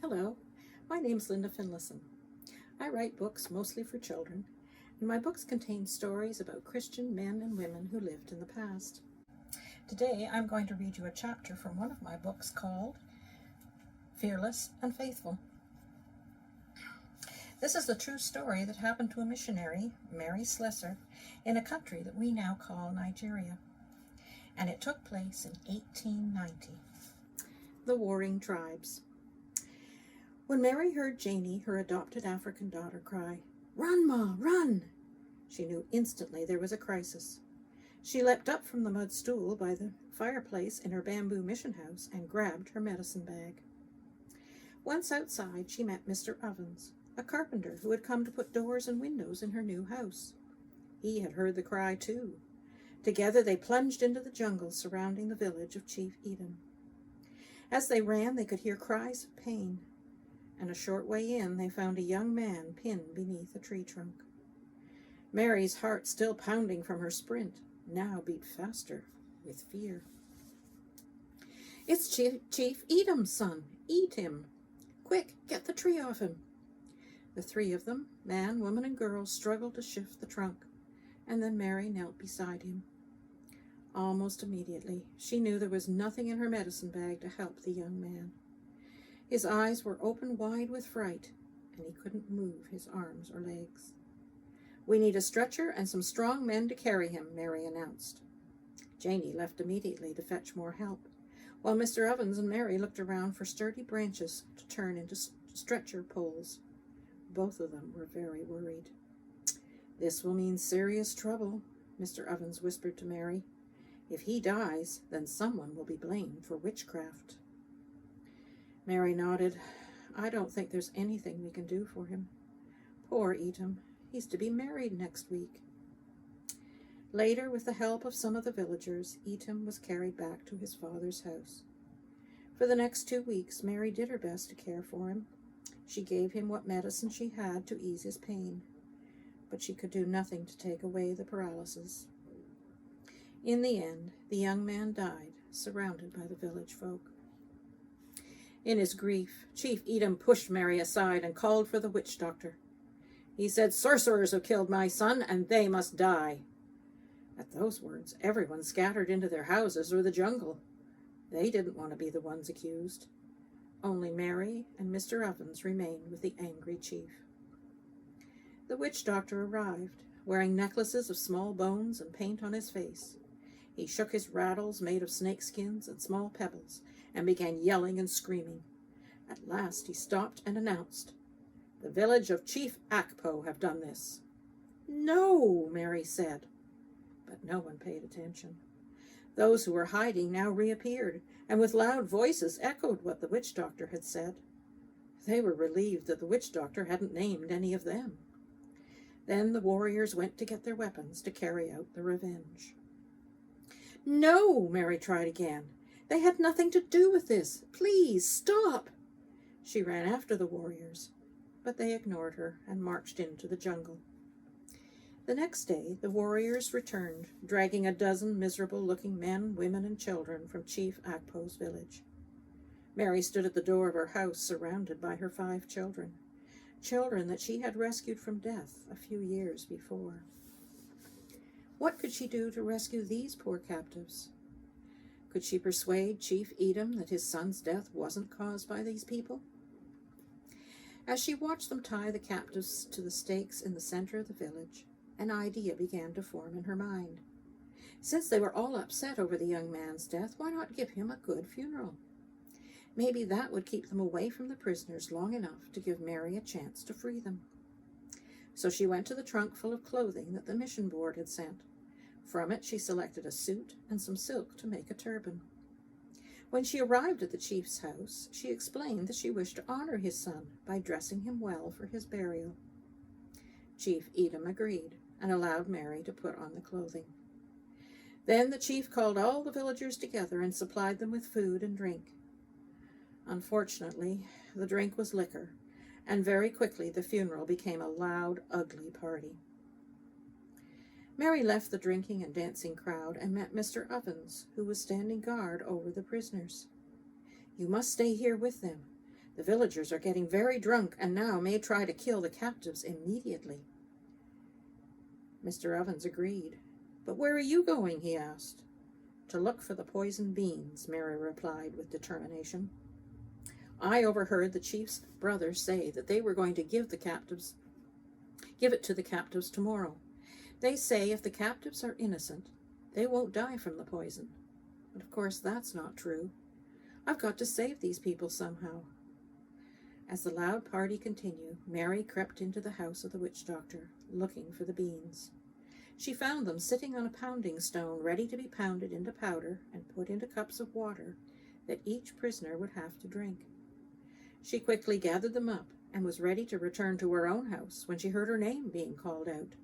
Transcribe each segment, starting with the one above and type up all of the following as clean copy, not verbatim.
Hello, my name's Linda Finlayson. I write books mostly for children, and my books contain stories about Christian men and women who lived in the past. Today I'm going to read you a chapter from one of my books called Fearless and Faithful. This is the true story that happened to a missionary, Mary Slessor, in a country that we now call Nigeria, and it took place in 1890. The Warring Tribes. When Mary heard Janie, her adopted African daughter, cry, "Run, Ma, run!" she knew instantly there was a crisis. She leapt up from the mud stool by the fireplace in her bamboo mission house and grabbed her medicine bag. Once outside, she met Mr. Ovens, a carpenter who had come to put doors and windows in her new house. He had heard the cry, too. Together they plunged into the jungle surrounding the village of Chief Edom. As they ran, they could hear cries of pain, and a short way in, they found a young man pinned beneath a tree trunk. Mary's heart, still pounding from her sprint, now beat faster with fear. "It's Chief Edom's son. Eat him. Quick, get the tree off him." The three of them, man, woman, and girl, struggled to shift the trunk, and then Mary knelt beside him. Almost immediately, she knew there was nothing in her medicine bag to help the young man. His eyes were open wide with fright, and he couldn't move his arms or legs. "We need a stretcher and some strong men to carry him," Mary announced. Janie left immediately to fetch more help, while Mr. Ovens and Mary looked around for sturdy branches to turn into stretcher poles. Both of them were very worried. "This will mean serious trouble," Mr. Ovens whispered to Mary. "If he dies, then someone will be blamed for witchcraft." Mary nodded. "I don't think there's anything we can do for him. Poor Edom. He's to be married next week." Later, with the help of some of the villagers, Edom was carried back to his father's house. For the next 2 weeks, Mary did her best to care for him. She gave him what medicine she had to ease his pain, but she could do nothing to take away the paralysis. In the end, the young man died, surrounded by the village folk. In his grief, Chief Edom pushed Mary aside and called for the witch doctor. He said, "Sorcerers have killed my son, and they must die." At those words, everyone scattered into their houses or the jungle. They didn't want to be the ones accused. Only Mary and Mr. Ovens remained with the angry chief. The witch doctor arrived, wearing necklaces of small bones and paint on his face. He shook his rattles made of snakeskins and small pebbles and began yelling and screaming. At last he stopped and announced, "The village of Chief Akpo have done this." "No," Mary said, but no one paid attention. Those who were hiding now reappeared, and with loud voices echoed what the witch doctor had said. They were relieved that the witch doctor hadn't named any of them. Then the warriors went to get their weapons to carry out the revenge. "No," Mary tried again. "They had nothing to do with this. Please, stop." She ran after the warriors, but they ignored her and marched into the jungle. The next day, the warriors returned, dragging a dozen miserable-looking men, women, and children from Chief Akpo's village. Mary stood at the door of her house, surrounded by her 5 children, children that she had rescued from death a few years before. What could she do to rescue these poor captives? Could she persuade Chief Edom that his son's death wasn't caused by these people? As she watched them tie the captives to the stakes in the center of the village, an idea began to form in her mind. Since they were all upset over the young man's death, why not give him a good funeral? Maybe that would keep them away from the prisoners long enough to give Mary a chance to free them. So she went to the trunk full of clothing that the mission board had sent. From it she selected a suit and some silk to make a turban. When she arrived at the chief's house, she explained that she wished to honor his son by dressing him well for his burial. Chief Edom agreed and allowed Mary to put on the clothing. Then the chief called all the villagers together and supplied them with food and drink. Unfortunately, the drink was liquor, and very quickly the funeral became a loud, ugly party. Mary left the drinking and dancing crowd and met Mr. Ovens, who was standing guard over the prisoners. "You must stay here with them. The villagers are getting very drunk and now may try to kill the captives immediately." Mr. Ovens agreed. "But where are you going?" he asked. "To look for the poisoned beans," Mary replied with determination. "I overheard the chief's brother say that they were going to give it to the captives tomorrow. They say if the captives are innocent, they won't die from the poison. But of course that's not true. I've got to save these people somehow." As the loud party continued, Mary crept into the house of the witch doctor, looking for the beans. She found them sitting on a pounding stone, ready to be pounded into powder and put into cups of water that each prisoner would have to drink. She quickly gathered them up and was ready to return to her own house when she heard her name being called out.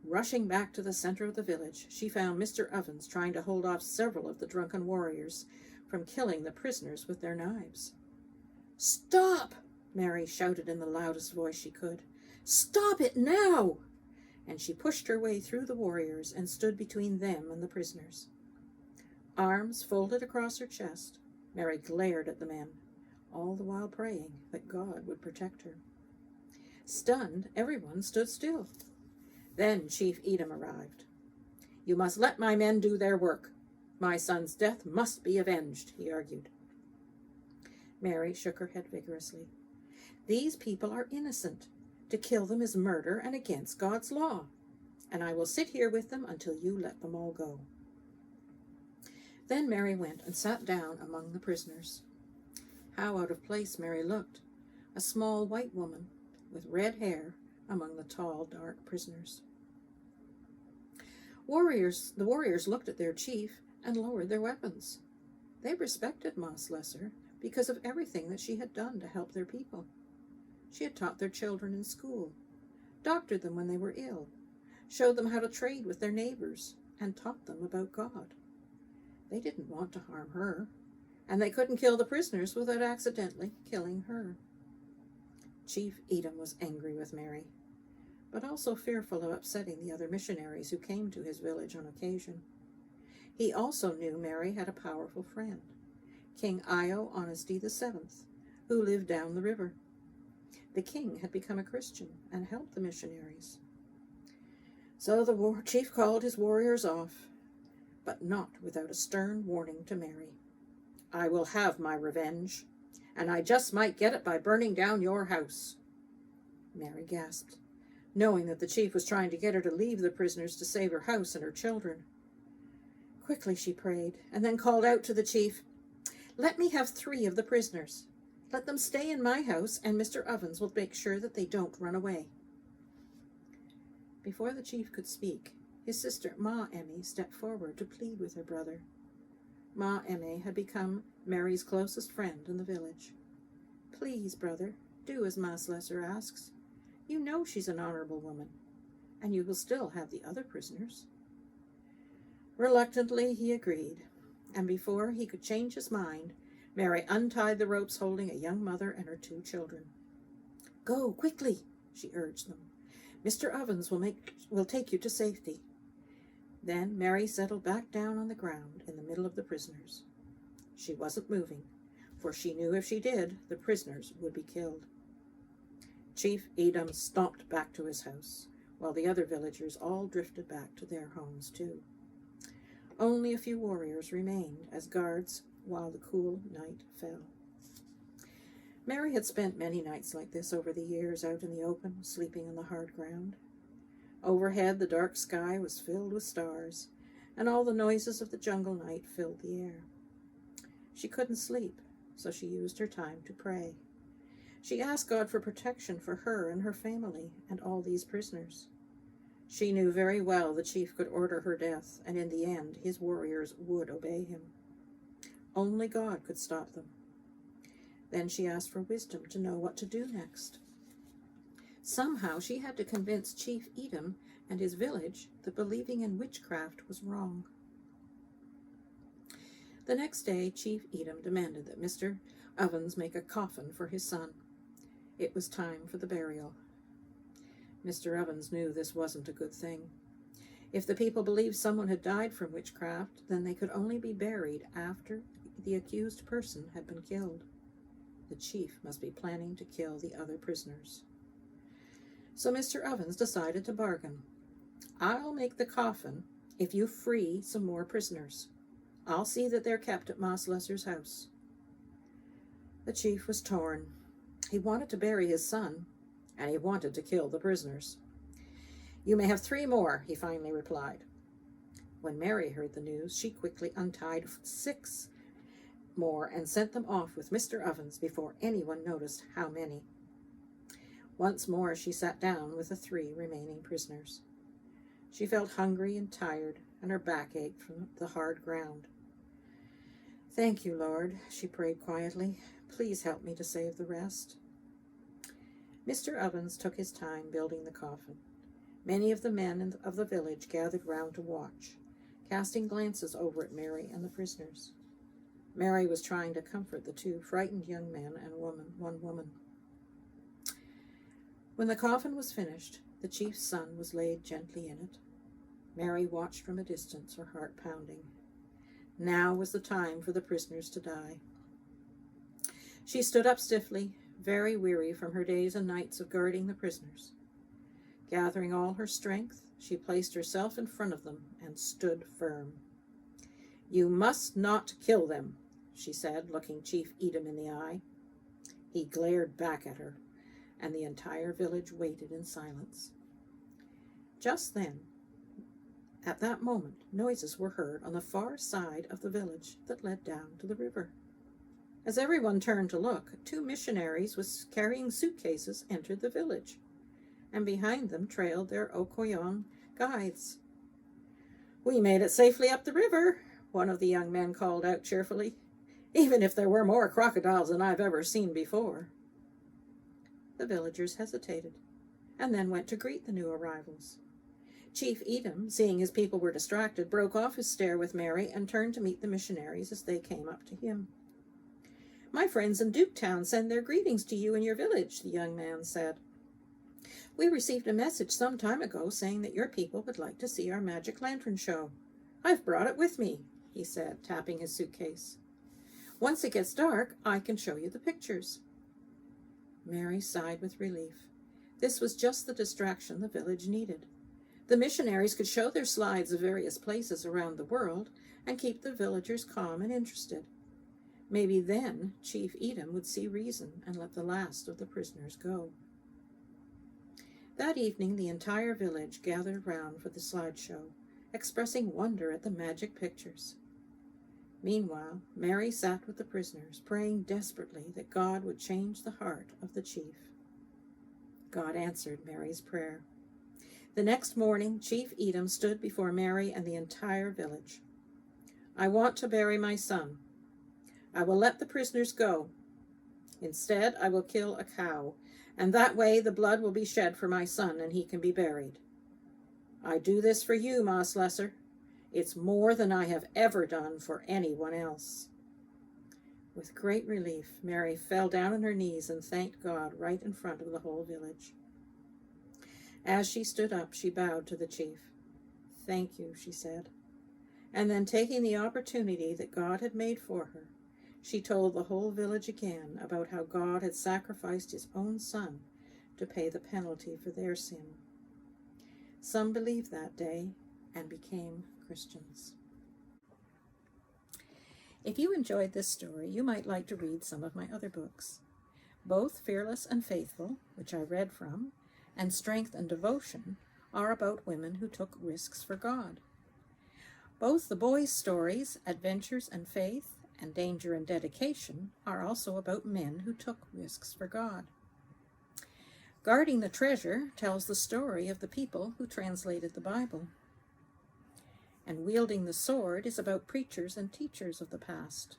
Rushing back to the center of the village, she found Mr. Ovens trying to hold off several of the drunken warriors from killing the prisoners with their knives. "Stop!" Mary shouted in the loudest voice she could. "Stop it now!" And she pushed her way through the warriors and stood between them and the prisoners. Arms folded across her chest, Mary glared at the men, all the while praying that God would protect her. Stunned, everyone stood still. Then Chief Edom arrived. "You must let my men do their work. My son's death must be avenged," he argued. Mary shook her head vigorously. "These people are innocent. To kill them is murder and against God's law, and I will sit here with them until you let them all go." Then Mary went and sat down among the prisoners. How out of place Mary looked, a small white woman with red hair among the tall, dark prisoners. The warriors looked at their chief and lowered their weapons. They respected Ma Slessor because of everything that she had done to help their people. She had taught their children in school, doctored them when they were ill, showed them how to trade with their neighbors, and taught them about God. They didn't want to harm her, and they couldn't kill the prisoners without accidentally killing her. Chief Edom was angry with Mary, but also fearful of upsetting the other missionaries who came to his village on occasion. He also knew Mary had a powerful friend, King Io Honesty VII, who lived down the river. The king had become a Christian and helped the missionaries. So the war chief called his warriors off, but not without a stern warning to Mary. "I will have my revenge, and I just might get it by burning down your house." Mary gasped, knowing that the chief was trying to get her to leave the prisoners to save her house and her children. Quickly she prayed, and then called out to the chief, "Let me have 3 of the prisoners. Let them stay in my house, and Mr. Ovens will make sure that they don't run away." Before the chief could speak, his sister Ma Emmy stepped forward to plead with her brother. Ma Emmy had become Mary's closest friend in the village. "Please, brother, do as Ma Slessor asks. You know she's an honorable woman, and you will still have the other prisoners." Reluctantly he agreed, and before he could change his mind, Mary untied the ropes holding a young mother and her 2 children. "Go, quickly," she urged them. "Mr. Ovens will take you to safety." Then Mary settled back down on the ground in the middle of the prisoners. She wasn't moving, for she knew if she did, the prisoners would be killed. Chief Edom stomped back to his house, while the other villagers all drifted back to their homes too. Only a few warriors remained as guards while the cool night fell. Mary had spent many nights like this over the years out in the open, sleeping on the hard ground. Overhead, the dark sky was filled with stars, and all the noises of the jungle night filled the air. She couldn't sleep, so she used her time to pray. She asked God for protection for her and her family and all these prisoners. She knew very well the chief could order her death, and in the end his warriors would obey him. Only God could stop them. Then she asked for wisdom to know what to do next. Somehow she had to convince Chief Edom and his village that believing in witchcraft was wrong. The next day, Chief Edom demanded that Mr. Ovens make a coffin for his son. It was time for the burial. Mr. Ovens knew this wasn't a good thing. If the people believed someone had died from witchcraft, then they could only be buried after the accused person had been killed. The chief must be planning to kill the other prisoners. So Mr. Ovens decided to bargain. I'll make the coffin if you free some more prisoners. I'll see that they're kept at Ma Slessor's house. The chief was torn. He wanted to bury his son, and he wanted to kill the prisoners. You may have 3 more, he finally replied. When Mary heard the news, she quickly untied 6 more and sent them off with Mr. Ovens before anyone noticed how many. Once more she sat down with the 3 remaining prisoners. She felt hungry and tired, and her back ached from the hard ground. Thank you, Lord, she prayed quietly. Please help me to save the rest. Mr. Ovens took his time building the coffin. Many of the men of the village gathered round to watch, casting glances over at Mary and the prisoners. Mary was trying to comfort the 2 frightened young men and one woman. When the coffin was finished, the chief's son was laid gently in it. Mary watched from a distance, her heart pounding. Now was the time for the prisoners to die. She stood up stiffly, very weary from her days and nights of guarding the prisoners. Gathering all her strength, she placed herself in front of them and stood firm. You must not kill them, she said, looking Chief Edom in the eye. He glared back at her, and the entire village waited in silence. Just then, at that moment, noises were heard on the far side of the village that led down to the river. As everyone turned to look, 2 missionaries with carrying suitcases entered the village, and behind them trailed their Okoyon guides. We made it safely up the river, one of the young men called out cheerfully, even if there were more crocodiles than I've ever seen before. The villagers hesitated, and then went to greet the new arrivals. Chief Edom, seeing his people were distracted, broke off his stare with Mary and turned to meet the missionaries as they came up to him. My friends in Duketown send their greetings to you and your village, the young man said. We received a message some time ago saying that your people would like to see our magic lantern show. I've brought it with me, he said, tapping his suitcase. Once it gets dark, I can show you the pictures. Mary sighed with relief. This was just the distraction the village needed. The missionaries could show their slides of various places around the world and keep the villagers calm and interested. Maybe then Chief Edom would see reason and let the last of the prisoners go. That evening the entire village gathered round for the slideshow, expressing wonder at the magic pictures. Meanwhile, Mary sat with the prisoners, praying desperately that God would change the heart of the chief. God answered Mary's prayer. The next morning, Chief Edom stood before Mary and the entire village. I want to bury my son. I will let the prisoners go. Instead, I will kill a cow, and that way the blood will be shed for my son and he can be buried. I do this for you, Ma Slessor. It's more than I have ever done for anyone else. With great relief, Mary fell down on her knees and thanked God right in front of the whole village. As she stood up, she bowed to the chief. Thank you, she said. And then, taking the opportunity that God had made for her, she told the whole village again about how God had sacrificed his own son to pay the penalty for their sin. Some believed that day and became Christians. If you enjoyed this story, you might like to read some of my other books. Both Fearless and Faithful, which I read from, and Strength and Devotion are about women who took risks for God. Both the boys' stories, Adventures and Faith, and Danger and Dedication, are also about men who took risks for God. Guarding the Treasure tells the story of the people who translated the Bible. And Wielding the Sword is about preachers and teachers of the past.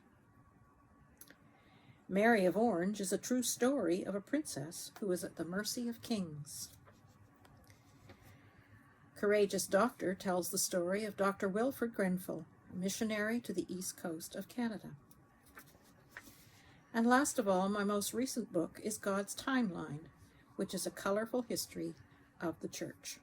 Mary of Orange is a true story of a princess who is at the mercy of kings. Courageous Doctor tells the story of Dr. Wilfred Grenfell, a missionary to the east coast of Canada. And last of all, my most recent book is God's Timeline, which is a colorful history of the church.